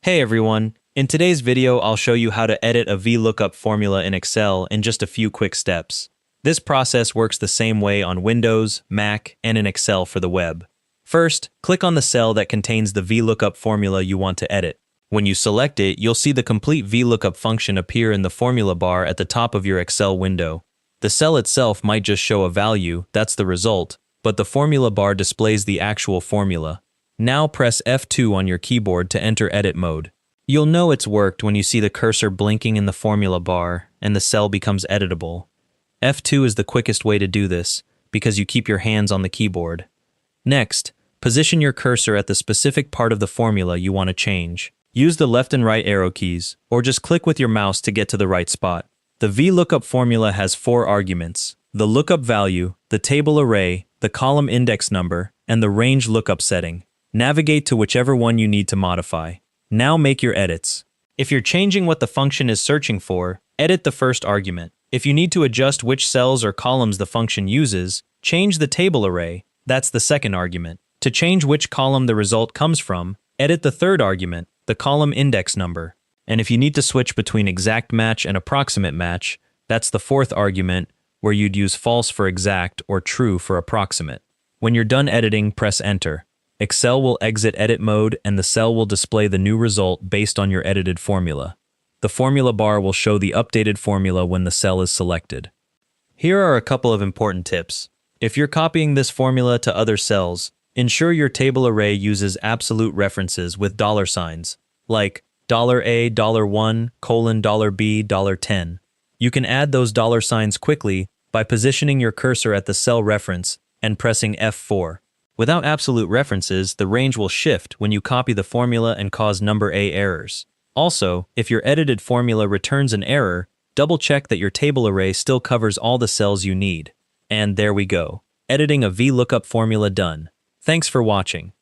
Hey everyone, in today's video I'll show you how to edit a VLOOKUP formula in Excel in just a few quick steps. This process works the same way on Windows, Mac, and in Excel for the web. First, click on the cell that contains the VLOOKUP formula you want to edit. When you select it, you'll see the complete VLOOKUP function appear in the formula bar at the top of your Excel window. The cell itself might just show a value, that's the result, but the formula bar displays the actual formula. Now press F2 on your keyboard to enter edit mode. You'll know it's worked when you see the cursor blinking in the formula bar and the cell becomes editable. F2 is the quickest way to do this because you keep your hands on the keyboard. Next, position your cursor at the specific part of the formula you want to change. Use the left and right arrow keys, or just click with your mouse to get to the right spot. The VLOOKUP formula has 4 arguments: the lookup value, the table array, the column index number, and the range lookup setting. Navigate to whichever one you need to modify. Now make your edits. If you're changing what the function is searching for, edit the first argument. If you need to adjust which cells or columns the function uses, change the table array. That's the second argument. To change which column the result comes from, edit the third argument, the column index number. And if you need to switch between exact match and approximate match, that's the fourth argument, where you'd use false for exact or true for approximate. When you're done editing, press enter. Excel will exit edit mode and the cell will display the new result based on your edited formula. The formula bar will show the updated formula when the cell is selected. Here are a couple of important tips. If you're copying this formula to other cells, ensure your table array uses absolute references with $signs, like $A, $1, $B, $10. You can add those $signs quickly by positioning your cursor at the cell reference and pressing F4. Without absolute references, the range will shift when you copy the formula and cause number A errors. Also, if your edited formula returns an error, double-check that your table array still covers all the cells you need. And there we go. Editing a VLOOKUP formula done. Thanks for watching.